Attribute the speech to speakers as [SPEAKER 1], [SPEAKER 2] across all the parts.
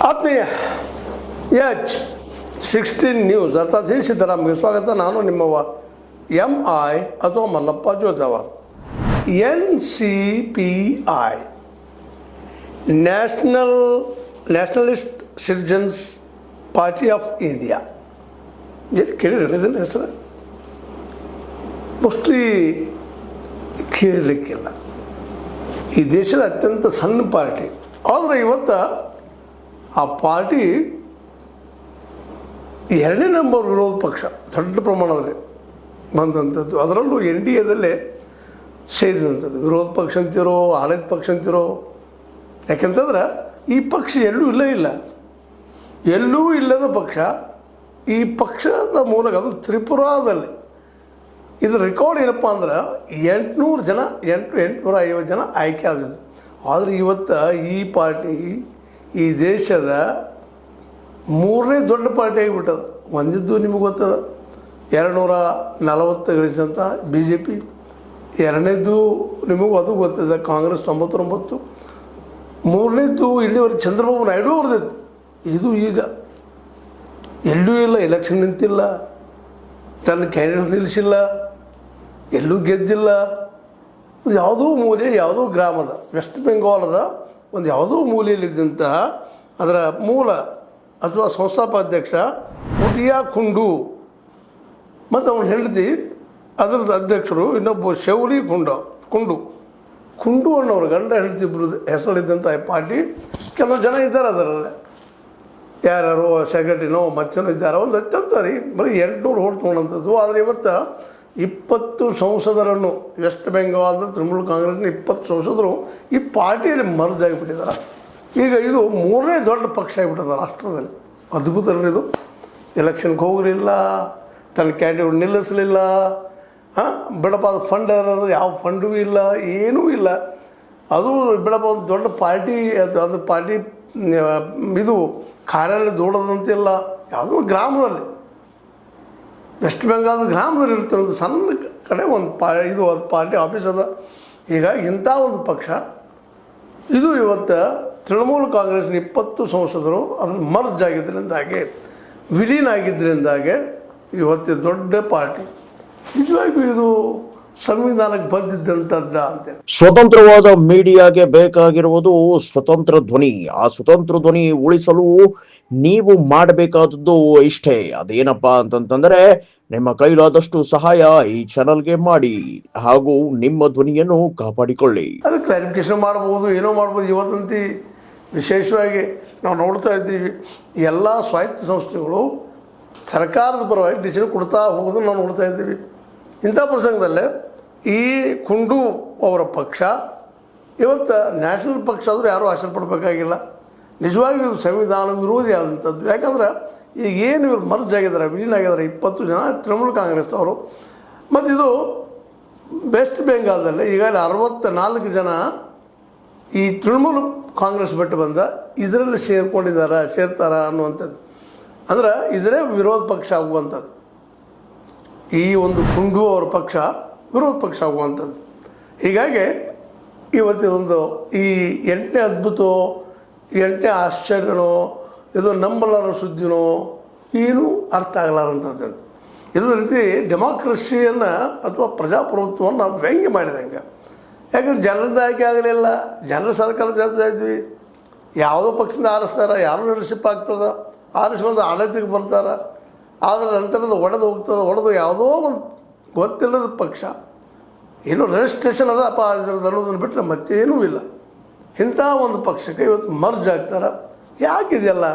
[SPEAKER 1] ಆತ್ಮೀಯ H16 news ಅರ್ಥಾತ್ ಸಿದ್ದರಾಮಯ್ಯ ಸ್ವಾಗತ. ನಾನು ನಿಮ್ಮವ MI ಅಥವಾ ಮಲ್ಲಪ್ಪ ಜೋತವ. NCPI nationalist citizens party of India ಕೇಳಿದ್ರೆ ಇದನ್ನು ಹೆಸರು ಮೋಸ್ಟ್ಲಿ ಕೇಳಲಿಕ್ಕಿಲ್ಲ. ಈ ದೇಶದ ಅತ್ಯಂತ ಸಣ್ಣ ಪಾರ್ಟಿ, ಆದರೆ ಇವತ್ತು ಆ ಪಾರ್ಟಿ ಎರಡನೇ ನಂಬರ್ ವಿರೋಧ ಪಕ್ಷ ದೊಡ್ಡ ಪ್ರಮಾಣದಲ್ಲಿ ಬಂದಂಥದ್ದು, ಅದರಲ್ಲೂ NDAದಲ್ಲೇ ಸೇರಿದಂಥದ್ದು. ವಿರೋಧ ಪಕ್ಷ ಅಂತಿರೋ ಆಡಳಿತ ಪಕ್ಷ ಅಂತಿರೋ, ಯಾಕೆಂತಂದ್ರೆ ಈ ಪಕ್ಷ ಎಲ್ಲೂ ಇಲ್ಲದ ಪಕ್ಷ. ಈ ಪಕ್ಷದ ಮೂಲಕ ಅದು ತ್ರಿಪುರಾದಲ್ಲಿ ಇದು ರೆಕಾರ್ಡ್ ಏನಪ್ಪ ಅಂದ್ರೆ 800 ಜನ 850 ಜನ ಆಯ್ಕೆ ಆದಿದ್ದು. ಆದರೆ ಇವತ್ತು ಈ ಪಾರ್ಟಿ ಈ ದೇಶದ ಮೂರನೇ ದೊಡ್ಡ ಪಾರ್ಟಿ ಆಗಿಬಿಟ್ಟದ. ಒಂದಿದ್ದು ನಿಮಗೆ ಗೊತ್ತದ 240 ಗಳಿಸಿದಂಥ BJP, ಎರಡನೇದು ನಿಮಗೂ ಅದು ಗೊತ್ತಿದೆ ಕಾಂಗ್ರೆಸ್ 99, ಮೂರನೇದು ಇಲ್ಲಿವರೆಗೆ ಚಂದ್ರಬಾಬು ನಾಯ್ಡು ಅವ್ರದ್ದು. ಇದು ಈಗ ಎಲ್ಲೂ ಇಲ್ಲ, ಎಲೆಕ್ಷನ್ ನಿಂತಿಲ್ಲ, ತನ್ನ ಕ್ಯಾಂಡಿಡೇಟ್ ನಿಲ್ಲಿಸಿಲ್ಲ, ಎಲ್ಲೂ ಗೆದ್ದಿಲ್ಲ. ಯಾವುದೋ ಮೂಲೆ, ಯಾವುದೋ ಗ್ರಾಮದ ವೆಸ್ಟ್ ಬೆಂಗಾಲದ ಒಂದು ಯಾವುದೋ ಮೂಲೆಯಲ್ಲಿದ್ದಂತಹ ಅದರ ಮೂಲ ಅಥವಾ ಸಂಸ್ಥಾಪಾಧ್ಯಕ್ಷ ಉಟಿಯಾ ಕುಂಡು ಮತ್ತು ಅವನ ಹೆಂಡತಿ ಅದರದ್ದು ಅಧ್ಯಕ್ಷರು ಇನ್ನೊಬ್ಬ ಶೌರಿ ಕುಂಡು ಅನ್ನೋರು ಗಂಡ ಹೆಂಡತಿ ಇಬ್ಬರು ಹೆಸರಿದ್ದಂಥ ಪಾರ್ಟಿ. ಕೆಲವು ಜನ ಇದ್ದಾರೆ ಅದರಲ್ಲೇ, ಯಾರ್ಯಾರೋ ಸೆಕ್ರೆಟರಿನೋ ಮತ್ತೇನೋ ಇದ್ದಾರೆ. ಒಂದು ಅತ್ಯಂತ ಬರೀ 800 ಓಟ್ ತೊಗೊಂಡಂಥದ್ದು. ಆದರೆ ಇವತ್ತು 20 ಸಂಸದರನ್ನು ವೆಸ್ಟ್ ಬೆಂಗಾಲ್ದ ತೃಣಮೂಲ ಕಾಂಗ್ರೆಸ್ನ 20 ಸಂಸದರು ಈ ಪಾರ್ಟಿಯಲ್ಲಿ ಮರ್ಜ್ ಆಗಿಬಿಟ್ಟಿದ್ದಾರೆ. ಈಗ ಇದು ಮೂರನೇ ದೊಡ್ಡ ಪಕ್ಷ ಆಗಿಬಿಟ್ಟದ ರಾಷ್ಟ್ರದಲ್ಲಿ. ಅದ್ಭುತ ಅಲ್ರಿ ಇದು. ಎಲೆಕ್ಷನ್ಗೆ ಹೋಗಲಿಲ್ಲ, ತನ್ನ ಕ್ಯಾಂಡಿಡೇಟ್ ನಿಲ್ಲಿಸಲಿಲ್ಲ, ಬಿಡಪ್ಪ ಅದು ಫಂಡ್ ಅಂದರೆ ಯಾವ ಫಂಡೂ ಇಲ್ಲ, ಏನೂ ಇಲ್ಲ. ಅದು ಬಿಡಪ್ಪ ಒಂದು ದೊಡ್ಡ ಪಾರ್ಟಿ, ಅದು ಪಾರ್ಟಿ ಇದು ಕಾರ್ಯಾಲಯ ದೊಡ್ಡದಂತಿಲ್ಲ, ಯಾವುದೋ ಗ್ರಾಮದಲ್ಲಿ ವೆಸ್ಟ್ ಬೆಂಗಾಲ್ದ ಗ್ರಾಮದಲ್ಲಿ ಇರ್ತಾರೆ, ಒಂದು ಸಣ್ಣ ಕಡೆ ಒಂದು ಇದು ಅದು ಪಾರ್ಟಿ ಆಫೀಸ್ ಅದ. ಹೀಗಾಗಿ ಇಂಥ ಒಂದು ಪಕ್ಷ ಇದು ಇವತ್ತು ತೃಣಮೂಲ ಕಾಂಗ್ರೆಸ್ನ 20 ಸಂಸದರು ಅದ್ರಲ್ಲಿ ಮರ್ಜ್ ಆಗಿದ್ದರಿಂದಾಗೆ, ವಿಲೀನ ಆಗಿದ್ದರಿಂದಾಗೆ ಇವತ್ತು ದೊಡ್ಡ ಪಾರ್ಟಿ. ನಿಜವಾಗಿಯೂ ಇದು ಸಂವಿಧಾನಕ್ಕೆ ಬಂದಿದ್ದಂಥದ್ದ ಅಂತೇಳಿ.
[SPEAKER 2] ಸ್ವತಂತ್ರವಾದ ಮೀಡಿಯಾಗೆ ಬೇಕಾಗಿರುವುದು ಸ್ವತಂತ್ರ ಧ್ವನಿ. ಆ ಸ್ವತಂತ್ರ ಧ್ವನಿ ಉಳಿಸಲು ನೀವು ಮಾಡಬೇಕಾದದ್ದು ಇಷ್ಟೇ. ಅದೇನಪ್ಪಾ ಅಂತಂತಂದ್ರೆ ನಿಮ್ಮ ಕೈಲಾದಷ್ಟು ಸಹಾಯ ಈ ಚಾನಲ್ಗೆ ಮಾಡಿ ಹಾಗೂ ನಿಮ್ಮ ಧ್ವನಿಯನ್ನು ಕಾಪಾಡಿಕೊಳ್ಳಿ.
[SPEAKER 1] ಅದು ಕ್ಲಾರಿಫಿಕೇಶನ್ ಮಾಡ್ಬೋದು, ಏನೋ ಮಾಡ್ಬೋದು. ಇವತ್ತಂತಿ ವಿಶೇಷವಾಗಿ ನಾವು ನೋಡ್ತಾ ಇದ್ದೀವಿ, ಎಲ್ಲ ಸ್ವಾಯತ್ತ ಸಂಸ್ಥೆಗಳು ಸರ್ಕಾರದ ಪರವಾಗಿ ಡಿಸಿಷನ್ ಕೊಡ್ತಾ ಹೋಗೋದು ನಾವು ನೋಡ್ತಾ ಇದ್ದೀವಿ. ಇಂಥ ಪ್ರಸಂಗದಲ್ಲೇ ಈ ಕುಂಡು ಅವರ ಪಕ್ಷ ಇವತ್ತು ನ್ಯಾಷನಲ್ ಪಕ್ಷ ಆದರೂ ಯಾರೂ ಆಸೆ ಪಡಬೇಕಾಗಿಲ್ಲ. ನಿಜವಾಗಿಯೂ ಇದು ಸಂವಿಧಾನ ವಿರೋಧಿ ಆದಂಥದ್ದು. ಯಾಕಂದ್ರೆ ಈಗ ಏನು ಇವರು ಮರ್ಜ್ ಆಗಿದ್ದಾರೆ, ವಿಲೀನ ಆಗಿದ್ದಾರೆ 20 ಜನ ತೃಣಮೂಲ ಕಾಂಗ್ರೆಸ್ ಅವರು. ಮತ್ತು ಇದು ವೆಸ್ಟ್ ಬೆಂಗಾಲ್ದಲ್ಲಿ ಈಗಾಗಲೇ 64 ಜನ ಈ ತೃಣಮೂಲ ಕಾಂಗ್ರೆಸ್ ಬಿಟ್ಟು ಬಂದ ಇದರಲ್ಲಿ ಸೇರ್ತಾರ ಅನ್ನುವಂಥದ್ದು. ಅಂದ್ರೆ ಇದರೇ ವಿರೋಧ ಪಕ್ಷ ಆಗುವಂಥದ್ದು. ಈ ಒಂದು ಕುಂಡು ಅವರ ಪಕ್ಷ ವಿರೋಧ ಪಕ್ಷ ಆಗುವಂಥದ್ದು. ಹೀಗಾಗಿ ಇವತ್ತೊಂದು ಈ 8ನೇ ಅದ್ಭುತೋ 8ನೇ ಆಶ್ಚರ್ಯನೋ ಇದು ನಂಬಲಾರ ಸುದ್ದಿನೋ ಏನೂ ಅರ್ಥ ಆಗಲಾರಂಥದ್ದು. ಇದೊಂದು ರೀತಿ ಡೆಮಾಕ್ರಸಿಯನ್ನು ಅಥವಾ ಪ್ರಜಾಪ್ರಭುತ್ವವನ್ನು ನಾವು ವ್ಯಂಗ್ಯ ಮಾಡಿದಂಗೆ. ಯಾಕಂದ್ರೆ ಜನರಿಂದ ಆಯ್ಕೆ ಆಗಲಿಲ್ಲ, ಜನರ ಸರ್ಕಾರ ಸೇರ್ತಾ ಇದ್ವಿ, ಯಾವುದೋ ಪಕ್ಷದಿಂದ ಆರಿಸ್ತಾರೆ, ಯಾರು ಲೀಡರ್ಶಿಪ್ ಆಗ್ತದೆ, ಆರಿಸಿ ಬಂದು ಆಡಳಿತಕ್ಕೆ ಬರ್ತಾರೆ, ಆದರೆ ನಂತರದ ಒಡೆದು ಯಾವುದೋ ಒಂದು ಗೊತ್ತಿಲ್ಲದ ಪಕ್ಷ ಏನೋ ರಿಜಿಸ್ಟ್ರೇಷನ್ ಅದಪ್ಪ ಇದ್ರದ್ದು ಅನ್ನೋದನ್ನು ಬಿಟ್ಟರೆ ಮತ್ತೇನೂ ಇಲ್ಲ. ಇಂಥ ಒಂದು ಪಕ್ಷಕ್ಕೆ ಇವತ್ತು ಮರ್ಜ್ ಆಗ್ತಾರೆ. ಯಾಕಿದೆಯಲ್ಲ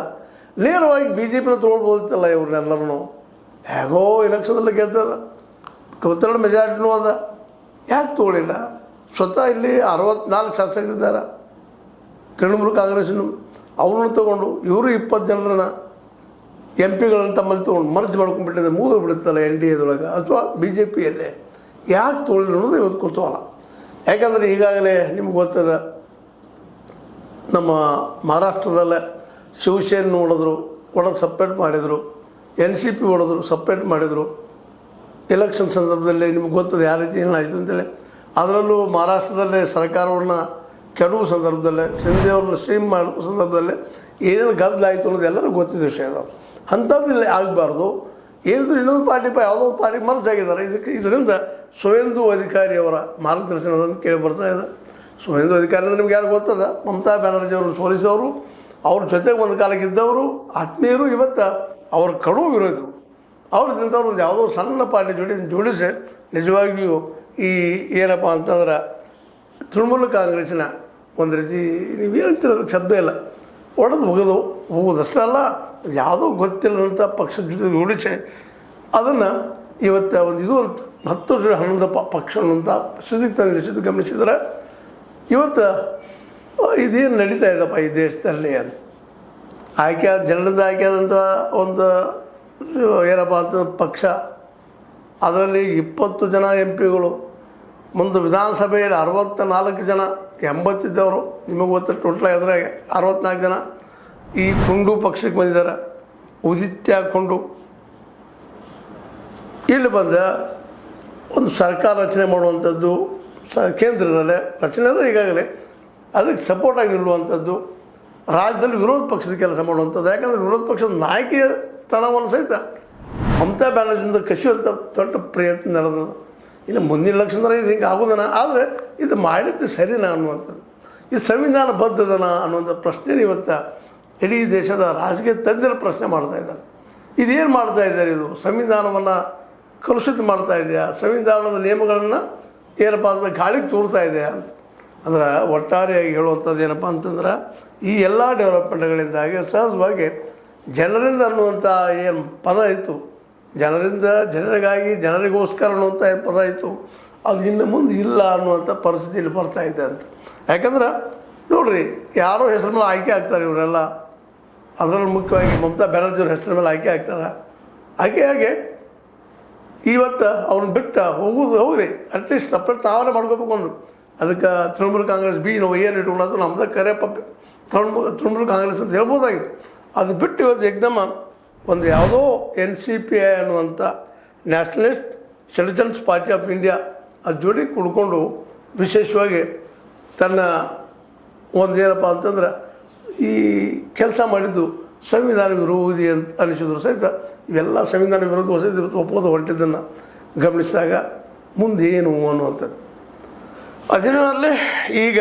[SPEAKER 1] ನೇರವಾಗಿ BJPನ ತೊಗೊಳ್ಬೋದಿತ್ತಲ್ಲ ಇವ್ರನ್ನೆಲ್ಲರೂ. ಹೇಗೋ ಎಲೆಕ್ಷನ್ದಲ್ಲಿ ಗೆದ್ದದ, 22 ಮೆಜಾರಿಟಿನೂ ಅದ, ಯಾಕೆ ತೊಗೊಳಿಲ್ಲ? ಸ್ವತಃ ಇಲ್ಲಿ 64 ಶಾಸಕರಿದ್ದಾರೆ ತೃಣಮೂಲ ಕಾಂಗ್ರೆಸ್ಸಿನ, ಅವ್ರನ್ನ ತೊಗೊಂಡು ಇವರು 20 ಜನರನ್ನ MP ಗಳನ್ನ ತಮ್ಮಲ್ಲಿ ತೊಗೊಂಡು ಮರ್ಜ್ ಮಾಡ್ಕೊಂಡ್ಬಿಟ್ಟಿದೆ, ಮುಗಿದೋಗ್ಬಿಡುತ್ತಲ್ಲ NDAದೊಳಗೆ ಅಥವಾ BJPಯಲ್ಲೇ. ಯಾಕೆ ತೊಗೊಳ್ಳಿ ಅನ್ನೋದು ಇವತ್ತು ಕುತೂಹಲ. ಯಾಕಂದರೆ ಈಗಾಗಲೇ ನಿಮ್ಗೆ ಗೊತ್ತದ, ನಮ್ಮ ಮಹಾರಾಷ್ಟ್ರದಲ್ಲೇ ಶಿವಸೇನೆ ಹೊಡೆದು ಸಪ್ರೇಟ್ ಮಾಡಿದರು, NCP ಹೊಡೆದ್ರು ಸಪ್ರೇಟ್ ಮಾಡಿದರು. ಎಲೆಕ್ಷನ್ ಸಂದರ್ಭದಲ್ಲಿ ನಿಮ್ಗೆ ಗೊತ್ತದ ಯಾವ ರೀತಿ ಏನಾಯಿತು ಅಂತೇಳಿ. ಅದರಲ್ಲೂ ಮಹಾರಾಷ್ಟ್ರದಲ್ಲೇ ಸರ್ಕಾರವನ್ನು ಕೆಡುವ ಸಂದರ್ಭದಲ್ಲೇ, ಶಿಂದೆ ಅವ್ರನ್ನ ಸ್ಟ್ರೀಮ್ ಮಾಡುವ ಸಂದರ್ಭದಲ್ಲೇ ಏನೇನು ಗದ್ದಲ ಆಯಿತು ಅನ್ನೋದು ಎಲ್ಲರಿಗೂ ಗೊತ್ತಿದ್ದ ವಿಷಯ ಅದು. ಅಂಥದ್ದು ಇಲ್ಲಿ ಆಗಬಾರ್ದು. ಏನಿದ್ರು ಇನ್ನೊಂದು ಪಾರ್ಟಿ ಯಾವುದೋ ಒಂದು ಪಾರ್ಟಿ ಮರ್ಜ್ ಆಗಿದ್ದಾರೆ. ಇದರಿಂದ ಸುವೇಂದು ಅಧಿಕಾರಿ ಅವರ ಮಾರ್ಗದರ್ಶನವನ್ನು ಕೇಳಿ ಬರ್ತಾ ಇದೆ. ಸುವೇಂದು ಅಧಿಕಾರಿ ಅಂದರೆ ನಿಮ್ಗೆ ಯಾರು ಗೊತ್ತದ, ಮಮತಾ ಬ್ಯಾನರ್ಜಿ ಅವರು ಸೋಲಿಸಿದವರು, ಅವ್ರ ಜೊತೆಗೆ ಒಂದು ಕಾಲಕ್ಕೆ ಇದ್ದವರು, ಆತ್ಮೀಯರು, ಇವತ್ತು ಅವ್ರ ಕಡು ವಿರೋಧಿಗಳು. ಅವ್ರದಿಂದ ಒಂದು ಯಾವುದೋ ಸಣ್ಣ ಪಾರ್ಟಿ ಜೋಡಿಸಿ ನಿಜವಾಗಿಯೂ ಈ ಏನಪ್ಪ ಅಂತಂದ್ರೆ ತೃಣಮೂಲ ಕಾಂಗ್ರೆಸ್ಸಿನ ಒಂದು ರೀತಿ ನೀವೇನಂತಿರೋದಕ್ಕೆ ಶಬ್ದ ಇಲ್ಲ, ಒಡೆದು ಹೋಗೋದಷ್ಟೇ ಅಲ್ಲ, ಯಾವುದೋ ಗೊತ್ತಿಲ್ಲದಂಥ ಪಕ್ಷದ ಜೊತೆ ಜೋಡಿಸಿ ಅದನ್ನು ಇವತ್ತು ಒಂದು ಇದು ಅಂತ 10-11 ಪಕ್ಷ ಅನ್ನೋಂಥ ಸ್ಥಿತಿಗೆ ತಂದಿರಿಸಿದ್ದು ಗಮನಿಸಿದ್ರೆ ಇವತ್ತು ಇದೇನು ನಡೀತಾ ಇದೆಯಪ್ಪ ಈ ದೇಶದಲ್ಲಿ ಅಂತ ಜನರಿಂದ ಆಯ್ಕೆಯಾದಂಥ ಒಂದು ಏನಪ್ಪ ಅಂತ ಪಕ್ಷ, ಅದರಲ್ಲಿ 20 ಜನ MP ಗಳು, ಮುಂದೆ ವಿಧಾನಸಭೆಯಲ್ಲಿ 64 ಜನ, 80 ಇದ್ದವರು, ನಿಮಗೆ ಗೊತ್ತಿಲ್ಲ ಟೋಟಲ್ ಅದ್ರಾಗೆ 64 ಜನ ಈ ಕುಂಡು ಪಕ್ಷಕ್ಕೆ ಬಂದಿದ್ದಾರೆ. ಉದಿತ್ಯ ಕುಂಡು ಇಲ್ಲಿ ಬಂದ ಒಂದು ಸರ್ಕಾರ ರಚನೆ ಮಾಡುವಂಥದ್ದು, ಕೇಂದ್ರದಲ್ಲೇ ರಚನೆ ಅಂದರೆ ಈಗಾಗಲೇ ಅದಕ್ಕೆ ಸಪೋರ್ಟಾಗಿ ನಿಲ್ಲುವಂಥದ್ದು, ರಾಜ್ಯದಲ್ಲಿ ವಿರೋಧ ಪಕ್ಷದ ಕೆಲಸ ಮಾಡುವಂಥದ್ದು. ಯಾಕಂದರೆ ವಿರೋಧ ಪಕ್ಷದ ನಾಯಕಿತನವನ್ನು ಸಹಿತ ಮಮತಾ ಬ್ಯಾನರ್ಜಿಯಿಂದ ಕಸಿಯುವಂಥ ದೊಡ್ಡ ಪ್ರಯತ್ನ ನಡೆದದು. ಇನ್ನು ಮುಂದಿನ ಎಲೆಕ್ಷನ್ದ್ರೆ ಇದು ಹಿಂಗೆ ಆಗೋದನ, ಆದರೆ ಇದು ಮಾಡಿದ್ದು ಸರಿನಾ ಅನ್ನುವಂಥದ್ದು, ಇದು ಸಂವಿಧಾನಬದ್ಧದನ ಅನ್ನುವಂಥ ಪ್ರಶ್ನೆ ಇವತ್ತು ಇಡೀ ದೇಶದ ರಾಜಕೀಯ ತಜ್ಞರು ಪ್ರಶ್ನೆ ಮಾಡ್ತಾ ಇದ್ದಾರೆ. ಇದೇನು ಮಾಡ್ತಾ ಇದ್ದಾರೆ? ಇದು ಸಂವಿಧಾನವನ್ನು ಕಲುಷಿತ ಮಾಡ್ತಾ ಇದೆಯಾ? ಸಂವಿಧಾನದ ನಿಯಮಗಳನ್ನು ಏನಪ್ಪ ಅಂತ ಗಾಳಿಗೆ ತೂರ್ತಾ ಇದೆಯಾ ಅಂತ ಅಂದ್ರೆ ಒಟ್ಟಾರೆಯಾಗಿ ಹೇಳುವಂಥದ್ದು ಏನಪ್ಪ ಅಂತಂದ್ರೆ ಈ ಎಲ್ಲ ಡೆವಲಪ್ಮೆಂಟ್ಗಳಿಂದಾಗಿ ಸಹಜವಾಗಿ ಜನರಿಂದ ಅನ್ನುವಂಥ ಏನು ಪದ ಇತ್ತು, ಜನರಿಂದ ಜನರಿಗಾಗಿ ಜನರಿಗೋಸ್ಕರ ಅನ್ನುವಂಥ ಏನು ಪದ ಇತ್ತು, ಅದು ಇನ್ನು ಮುಂದೆ ಇಲ್ಲ ಅನ್ನುವಂಥ ಪರಿಸ್ಥಿತಿಯಲ್ಲಿ ಬರ್ತಾ ಇದೆ ಅಂತ. ಯಾಕಂದ್ರೆ ನೋಡಿರಿ, ಯಾರೋ ಹೆಸರು ಮೇಲೆ ಆಯ್ಕೆ ಆಗ್ತಾರೆ ಇವರೆಲ್ಲ, ಅದರಲ್ಲಿ ಮುಖ್ಯವಾಗಿ ಮಮತಾ ಬ್ಯಾನರ್ಜಿಯವ್ರ ಹೆಸರ ಮೇಲೆ ಆಯ್ಕೆ ಆಗ್ತಾರೆ. ಆಯ್ಕೆಯಾಗಿ ಇವತ್ತು ಅವ್ರನ್ನ ಬಿಟ್ಟು ಹೋಗೋದು ಹೋಗ್ರಿ, ಅಟ್ಲೀಸ್ಟ್ ಸಪ್ರೇಟ್ ತಾವೇ ಮಾಡ್ಕೋಬೇಕು. ಒಂದು ಅದಕ್ಕೆ ತೃಣಮೂಲ ಕಾಂಗ್ರೆಸ್ ನಾವು ಏನು ಇಟ್ಕೊಳ್ಳೋದು ನಮ್ದು ಕರೆ ತೃಣಮೂಲ ಕಾಂಗ್ರೆಸ್ ಅಂತ ಹೇಳ್ಬೋದಾಗಿತ್ತು. ಅದು ಬಿಟ್ಟು ಇವತ್ತು ಏಕದಮ್ಮ ಒಂದು ಯಾವುದೋ NCPI ಅನ್ನುವಂಥ nationalist citizens party of India ಅದು ಜೋಡಿ ಕುಡ್ಕೊಂಡು ವಿಶೇಷವಾಗಿ ತನ್ನ ಒಂದೇನಪ್ಪ ಅಂತಂದ್ರೆ ಈ ಕೆಲಸ ಮಾಡಿದ್ದು ಸಂವಿಧಾನ ವಿರೋಧಿ ಅಂತ ಅನಿಸಿದ್ರು ಸಹಿತ ಇವೆಲ್ಲ ಸಂವಿಧಾನ ವಿರೋಧ ಸಹಿತ ಒಪ್ಪೋದು ಹೊರಟಿದ್ದನ್ನು ಗಮನಿಸಿದಾಗ ಮುಂದೇನು ಅನ್ನುವಂಥದ್ದು. ಅದೇನಲ್ಲೇ ಈಗ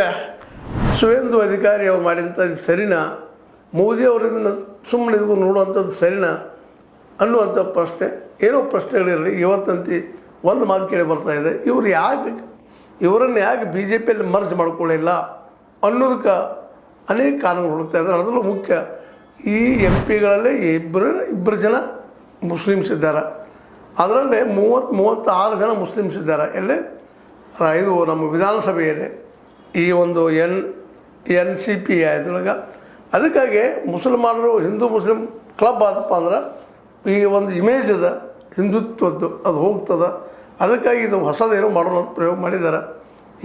[SPEAKER 1] ಸುವೇಂದು ಅಧಿಕಾರಿ ಅವ್ರು ಮಾಡಿದಂಥದ್ದು ಸರಿನಾ, ಮೋದಿ ಅವರಿಂದ ಸುಮ್ಮನೆ ಇದಕ್ಕೂ ನೋಡುವಂಥದ್ದು ಸರಿನಾ ಅನ್ನುವಂಥ ಪ್ರಶ್ನೆ, ಏನೋ ಪ್ರಶ್ನೆಗಳಿರಲಿ. ಇವತ್ತಂತಿ ಒಂದು ಮಾತು ಕೇಳಿ ಬರ್ತಾ ಇದೆ, ಇವರನ್ನು ಯಾಕೆ BJPಯಲ್ಲಿ ಮರ್ಜ್ ಮಾಡ್ಕೊಳ್ಳಿಲ್ಲ ಅನ್ನೋದಕ್ಕೆ ಅನೇಕ ಕಾರಣಗಳು ಹುಡುಕ್ತಾ ಇದ್ದಾರೆ. ಅದರಲ್ಲೂ ಮುಖ್ಯ ಈ MP ಗಳಲ್ಲಿ ಇಬ್ಬರು ಜನ ಮುಸ್ಲಿಮ್ಸ್ ಇದ್ದಾರೆ, ಅದರಲ್ಲೇ 36 ಜನ ಮುಸ್ಲಿಮ್ಸ್ ಇದ್ದಾರೆ. ಎಲ್ಲೇ ಇದು ನಮ್ಮ ವಿಧಾನಸಭೆಯಲ್ಲಿ ಈ ಒಂದು NCPI ಇದ್ರೊಳಗೆ. ಅದಕ್ಕಾಗಿ ಮುಸಲ್ಮಾನರು ಹಿಂದೂ ಮುಸ್ಲಿಂ ಕ್ಲಬ್ ಆದಪ್ಪ ಅಂದ್ರೆ ಈ ಒಂದು ಇಮೇಜ್ ಅದ ಹಿಂದುತ್ವದ್ದು ಅದು ಹೋಗ್ತದೆ. ಅದಕ್ಕಾಗಿ ಇದು ಹೊಸದೇನೋ ಮಾಡೋಣ ಅಂತ ಪ್ರಯೋಗ ಮಾಡಿದ್ದಾರೆ.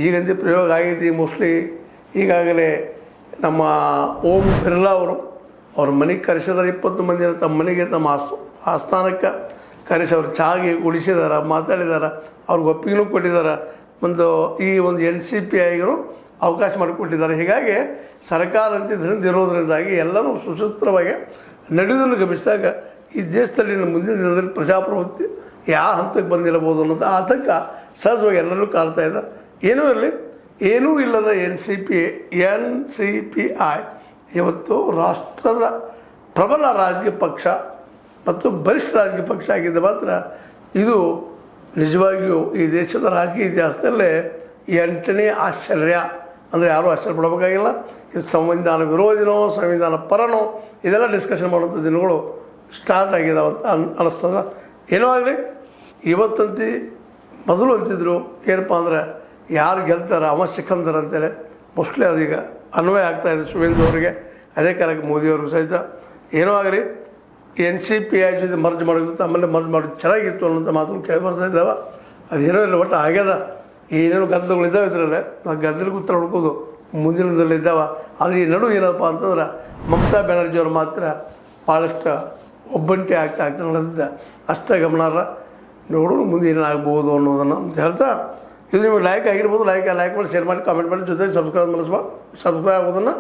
[SPEAKER 1] ಈಗಂದು ಪ್ರಯೋಗ ಆಗೈತಿ ಮೋಸ್ಟ್ಲಿ. ಈಗಾಗಲೇ ನಮ್ಮ ಓಂ ಬಿರ್ಲಾ ಅವ್ರ ಮನೆಗೆ ಕರೆಸಿದಾರೆ. 20 ಮಂದಿನ ತಮ್ಮ ಮನೆಗೆ ತಮ್ಮ ಆಸ್ಥಾನಕ್ಕೆ ಕರೆಸಿ ಅವ್ರು ಚಾಗಿ ಉಳಿಸಿದ್ದಾರೆ, ಮಾತಾಡಿದ್ದಾರೆ, ಅವ್ರಿಗೆ ಒಪ್ಪಿಗೆನೂ ಕೊಟ್ಟಿದ್ದಾರೆ. ಈ ಒಂದು NCPIಗೂ ಅವಕಾಶ ಮಾಡಿಕೊಟ್ಟಿದ್ದಾರೆ. ಹೀಗಾಗಿ ಸರ್ಕಾರ ಅಂತ ಇದರಿಂದ ಇರೋದ್ರಿಂದಾಗಿ ಎಲ್ಲನೂ ಸುಸೂತ್ರವಾಗಿ ನಡೆಯೋದನ್ನು ಗಮನಿಸಿದಾಗ ಈ ದೇಶದಲ್ಲಿ ಮುಂದಿನ ದಿನದಲ್ಲಿ ಪ್ರಜಾಪ್ರಭುತ್ವ ಯಾವ ಹಂತಕ್ಕೆ ಬಂದಿರಬಹುದು ಅನ್ನೋದು ಆತಂಕ ಸಹಜವಾಗಿ ಎಲ್ಲರೂ ಕಾಡ್ತಾ ಇದೆ. ಏನೂ ಇರಲಿ, ಏನೂ ಇಲ್ಲದ NCPI ಇವತ್ತು ರಾಷ್ಟ್ರದ ಪ್ರಬಲ ರಾಜಕೀಯ ಪಕ್ಷ ಮತ್ತು ಬಲಿಷ್ಠ ರಾಜಕೀಯ ಪಕ್ಷ ಆಗಿದ್ದ ಮಾತ್ರ ಇದು ನಿಜವಾಗಿಯೂ ಈ ದೇಶದ ರಾಜಕೀಯ ಇತಿಹಾಸದಲ್ಲೇ 8ನೇ ಆಶ್ಚರ್ಯ. ಅಂದರೆ ಯಾರೂ ಆಶ್ಚರ್ಯ ಪಡಬೇಕಾಗಿಲ್ಲ. ಇದು ಸಂವಿಧಾನ ವಿರೋಧಿನೋ ಸಂವಿಧಾನ ಪರನೋ ಇದೆಲ್ಲ ಡಿಸ್ಕಷನ್ ಮಾಡುವಂಥ ದಿನಗಳು ಸ್ಟಾರ್ಟ್ ಆಗಿದ್ದಾವೆ ಅಂತ ಅನ್ನಿಸ್ತದೆ. ಏನೋ ಆಗಲಿ, ಇವತ್ತಂತಿ ಮೊದಲು ಅಂತಿದ್ರು ಏನಪ್ಪ ಅಂದ್ರೆ ಯಾರು ಗೆಲ್ತಾರೆ ಅವ ಸಿಕ್ಕಂದರ್ ಅಂತೇಳಿ. ಮೋಸ್ಟ್ಲಿ ಅದೀಗ ಅನ್ವಯ ಆಗ್ತಾಯಿದೆ ಸುವೇಂದು ಅವರಿಗೆ, ಅದೇ ಕಾಲಕ್ಕೆ ಮೋದಿಯವ್ರಿಗೂ ಸಹಿತ. ಏನೋ ಆಗಲಿ, NCPI ಜೊತೆ ಮರ್ಜ್ ಮಾಡೋದು ಆಮೇಲೆ ಮರ್ಜ್ ಮಾಡೋದು ಚೆನ್ನಾಗಿತ್ತು ಅನ್ನೋಂಥ ಮಾತುಗಳು ಕೇಳಿ ಬರ್ತಾ ಇದ್ದಾವೆ. ಅದೇನೋ ಇಲ್ಲ, ಒಟ್ಟು ಆಗ್ಯದ. ಏನೇನು ಗದ್ದಲಗಳಿದ್ದಾವೆ ಇದರಲ್ಲೇ ಆ ಗದ್ದಲಿಗೆ ಉತ್ತರ ಹುಡ್ಕೋದು ಮುಂದಿನದಲ್ಲಿದ್ದಾವೆ. ಆದರೆ ಈ ನಡುವೆ ಏನಪ್ಪ ಅಂತಂದ್ರೆ ಮಮತಾ ಬ್ಯಾನರ್ಜಿಯವರು ಮಾತ್ರ ಭಾಳಷ್ಟು ಒಬ್ಬಂಟಿ ಆಗ್ತಾ ನಡೆದಿದ್ದ ಅಷ್ಟೇ ಗಮನಾರ್ಹ. ನೋಡೋಣ ಮುಂದೆ ಏನಾಗ್ಬೋದು ಅನ್ನೋದನ್ನು ಅಂತ ಹೇಳ್ತಾ, ಇದು ನಿಮಗೆ ಲೈಕ್ ಆಗಿರ್ಬೋದು, ಲೈಕ್ ಮಾಡಿ ಶೇರ್ ಮಾಡಿ ಕಾಮೆಂಟ್ ಮಾಡಿ, ಜೊತೆಗೆ ಸಬ್ಸ್ಕ್ರೈಬ್ ಆಗೋದನ್ನು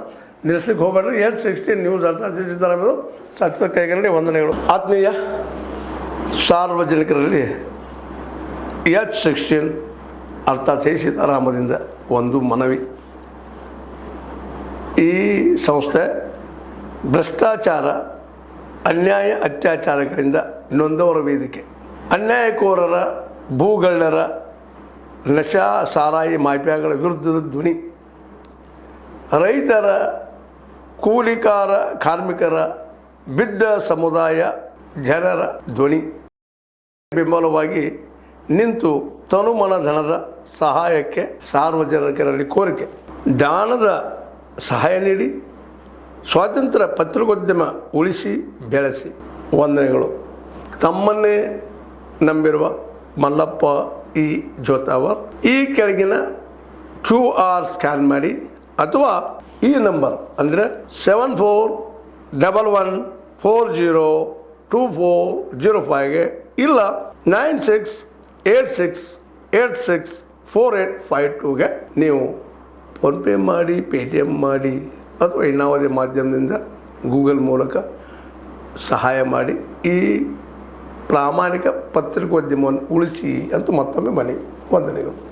[SPEAKER 1] ನಿಲ್ಲಿಸ್ಲಿಕ್ಕೆ ಹೋಗ್ಬೇಡ್ರಿ. H16 ನ್ಯೂಸ್ ಅರ್ಥಾತ್ ಸಿದ್ದರಾಮಯ್ಯ ಸತ್ಯದ ಕೈಗೊಂಡು ವಂದನೆಗಳು. ಆತ್ಮೀಯ ಸಾರ್ವಜನಿಕರಲ್ಲಿ H16 ಅರ್ಥಾತ್ ಸೀತಾರಾಮದಿಂದ ಒಂದು ಮನವಿ. ಈ ಸಂಸ್ಥೆ ಭ್ರಷ್ಟಾಚಾರ, ಅನ್ಯಾಯ, ಅತ್ಯಾಚಾರಗಳಿಂದ ನೊಂದವರ ವೇದಿಕೆ. ಅನ್ಯಾಯಕೋರರ, ಭೂಗಳ್ಳರ, ನಶಾ ಸಾರಾಯಿ ಮಾಫಿಯಾಗಳ ವಿರುದ್ಧದ ಧ್ವನಿ. ರೈತರ, ಕೂಲಿಕಾರ, ಕಾರ್ಮಿಕರ, ಬಿದ್ದ ಸಮುದಾಯ ಜನರ ಧ್ವನಿ. ಬೆಂಬಲವಾಗಿ ನಿಂತು ತನುಮನ ಧನದ ಸಹಾಯಕ್ಕೆ ಸಾರ್ವಜನಿಕರಲ್ಲಿ ಕೋರಿಕೆ. ದಾನದ ಸಹಾಯ ನೀಡಿ ಸ್ವಾತಂತ್ರ್ಯ ಪತ್ರಿಕೋದ್ಯಮ ಉಳಿಸಿ ಬೆಳೆಸಿ. ವಂದನೆಗಳು. ತಮ್ಮನ್ನೇ ನಂಬಿರುವ ಮಲ್ಲಪ್ಪ ಇ ಜೋತಾವರ್. ಈ ಕೆಳಗಿನ QR ಸ್ಕ್ಯಾನ್ ಮಾಡಿ ಅಥವಾ ಈ ನಂಬರ್ ಅಂದರೆ 7411402405ಗೆ ಇಲ್ಲ 9686864852ಗೆ ನೀವು ಫೋನ್ಪೇ ಮಾಡಿ, ಪೇಟಿಎಮ್ ಮಾಡಿ ಅಥವಾ ಇನ್ನಾವುದೇ ಮಾಧ್ಯಮದಿಂದ ಗೂಗಲ್ ಮೂಲಕ ಸಹಾಯ ಮಾಡಿ ಈ ಪ್ರಾಮಾಣಿಕ ಪತ್ರಿಕೋದ್ಯಮವನ್ನು ಉಳಿಸಿ ಅಂತ ಮತ್ತೊಮ್ಮೆ ಮನವಿ. ವಂದನೆಗಳು.